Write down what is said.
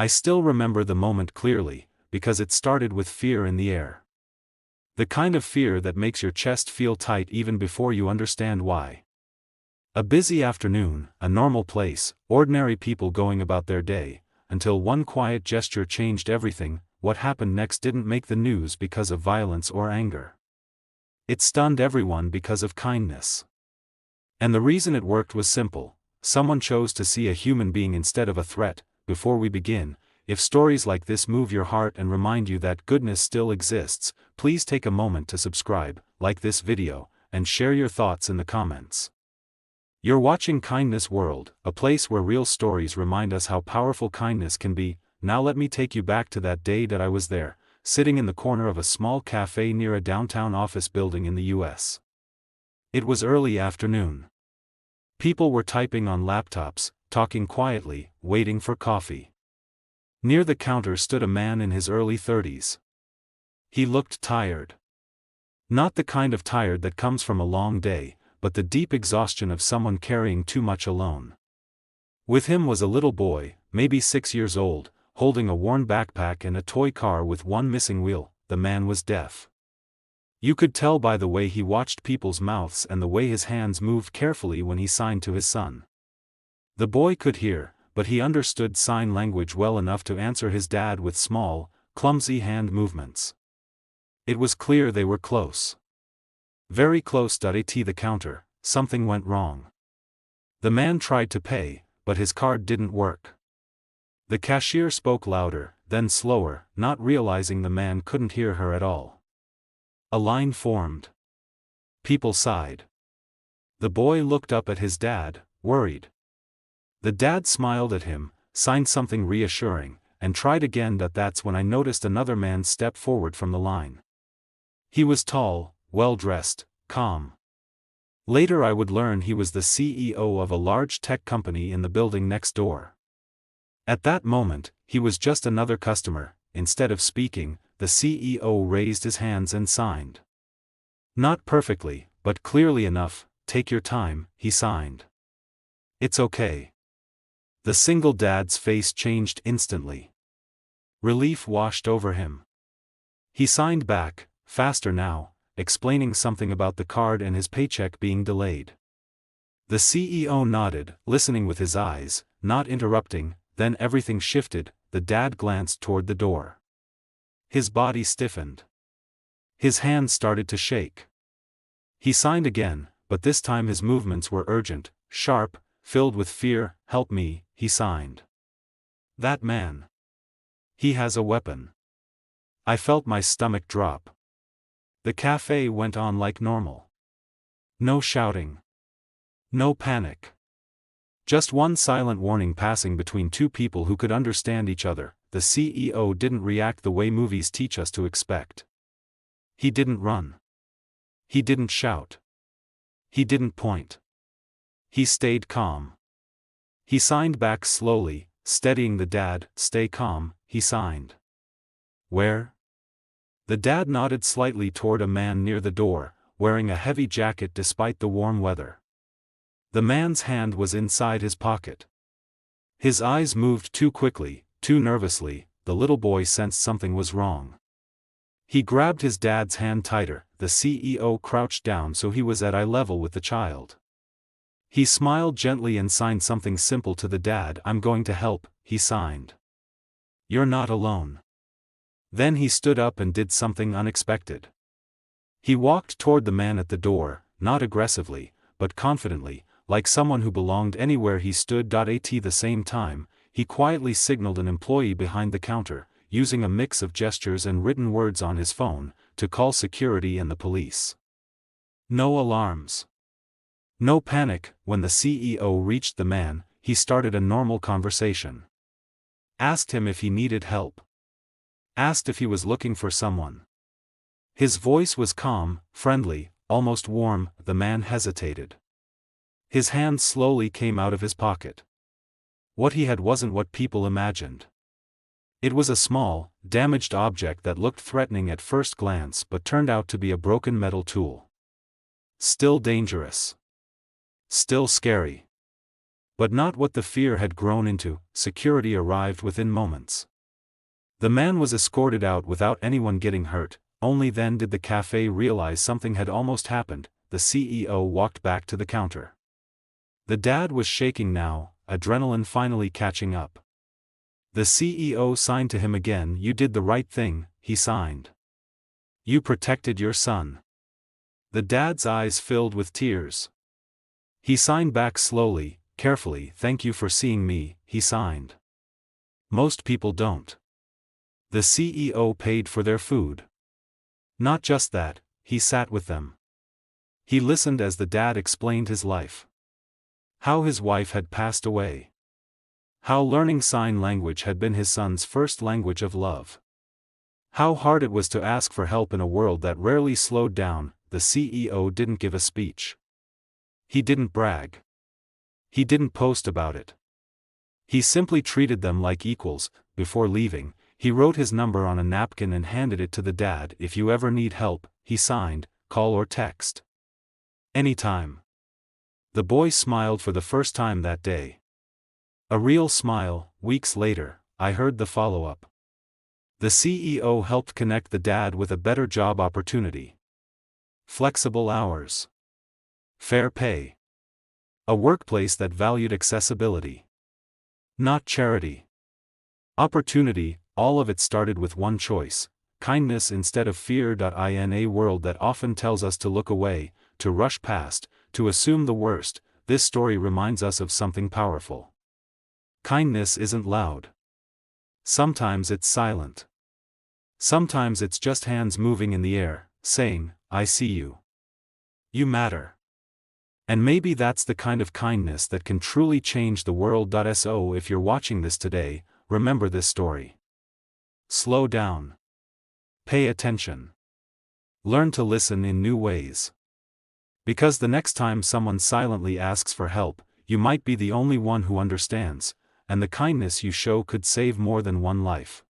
I still remember the moment clearly, because it started with fear in the air. The kind of fear that makes your chest feel tight even before you understand why. A busy afternoon, a normal place, ordinary people going about their day, until one quiet gesture changed everything. What happened next didn't make the news because of violence or anger. It stunned everyone because of kindness. And the reason it worked was simple: someone chose to see a human being instead of a threat. Before we begin, if stories like this move your heart and remind you that goodness still exists, please take a moment to subscribe, like this video, and share your thoughts in the comments. You're watching Kindness World, a place where real stories remind us how powerful kindness can be. Now let me take you back to that day that I was there, sitting in the corner of a small cafe near a downtown office building in the US. It was early afternoon. People were typing on laptops, talking quietly, waiting for coffee. Near the counter stood a man in his early 30s. He looked tired. Not the kind of tired that comes from a long day, but the deep exhaustion of someone carrying too much alone. With him was a little boy, maybe 6 years old, holding a worn backpack and a toy car with one missing wheel. The man was deaf. You could tell by the way he watched people's mouths and the way his hands moved carefully when he signed to his son. The boy could hear, but he understood sign language well enough to answer his dad with small, clumsy hand movements. It was clear they were close. Very close. At the counter, something went wrong. The man tried to pay, but his card didn't work. The cashier spoke louder, then slower, not realizing the man couldn't hear her at all. A line formed. People sighed. The boy looked up at his dad, worried. The dad smiled at him, signed something reassuring, and tried again. That's when I noticed another man step forward from the line. He was tall, well-dressed, calm. Later I would learn he was the CEO of a large tech company in the building next door. At that moment, he was just another customer. Instead of speaking, the CEO raised his hands and signed. Not perfectly, but clearly enough. "Take your time," he signed. "It's okay." The single dad's face changed instantly. Relief washed over him. He signed back, faster now, explaining something about the card and his paycheck being delayed. The CEO nodded, listening with his eyes, not interrupting. Then everything shifted. The dad glanced toward the door. His body stiffened. His hands started to shake. He signed again, but this time his movements were urgent, sharp, filled with fear. "Help me," he signed. "That man. He has a weapon." I felt my stomach drop. The cafe went on like normal. No shouting. No panic. Just one silent warning passing between two people who could understand each other. The CEO didn't react the way movies teach us to expect. He didn't run. He didn't shout. He didn't point. He stayed calm. He signed back slowly, steadying the dad. "Stay calm," he signed. "Where?" The dad nodded slightly toward a man near the door, wearing a heavy jacket despite the warm weather. The man's hand was inside his pocket. His eyes moved too quickly, too nervously. The little boy sensed something was wrong. He grabbed his dad's hand tighter. The CEO crouched down so he was at eye level with the child. He smiled gently and signed something simple to the dad. "I'm going to help," he signed. "You're not alone." Then he stood up and did something unexpected. He walked toward the man at the door, not aggressively, but confidently, like someone who belonged anywhere he stood. At the same time, he quietly signaled an employee behind the counter, using a mix of gestures and written words on his phone, to call security and the police. No alarms. No panic. When the CEO reached the man, he started a normal conversation. Asked him if he needed help. Asked if he was looking for someone. His voice was calm, friendly, almost warm. The man hesitated. His hand slowly came out of his pocket. What he had wasn't what people imagined. It was a small, damaged object that looked threatening at first glance but turned out to be a broken metal tool. Still dangerous. Still scary. But not what the fear had grown into. Security arrived within moments. The man was escorted out without anyone getting hurt. Only then did the cafe realize something had almost happened. The CEO walked back to the counter. The dad was shaking now, adrenaline finally catching up. The CEO signed to him again. "You did the right thing," he signed. "You protected your son." The dad's eyes filled with tears. He signed back slowly, carefully. "Thank you for seeing me," he signed. Most people don't. The CEO paid for their food. Not just that, he sat with them. He listened as the dad explained his life. How his wife had passed away. How learning sign language had been his son's first language of love. How hard it was to ask for help in a world that rarely slowed down. The CEO didn't give a speech. He didn't brag. He didn't post about it. He simply treated them like equals. Before leaving, he wrote his number on a napkin and handed it to the dad. "If you ever need help," he signed, "call or text. Anytime." The boy smiled for the first time that day. A real smile. Weeks later, I heard the follow-up. The CEO helped connect the dad with a better job opportunity. Flexible hours. Fair pay. A workplace that valued accessibility. Not charity. Opportunity. All of it started with one choice: kindness instead of fear. In a world that often tells us to look away, to rush past, to assume the worst, this story reminds us of something powerful. Kindness isn't loud. Sometimes it's silent. Sometimes it's just hands moving in the air, saying, "I see you. You matter." And maybe that's the kind of kindness that can truly change the world. So if you're watching this today, remember this story. Slow down. Pay attention. Learn to listen in new ways. Because the next time someone silently asks for help, you might be the only one who understands, and the kindness you show could save more than one life.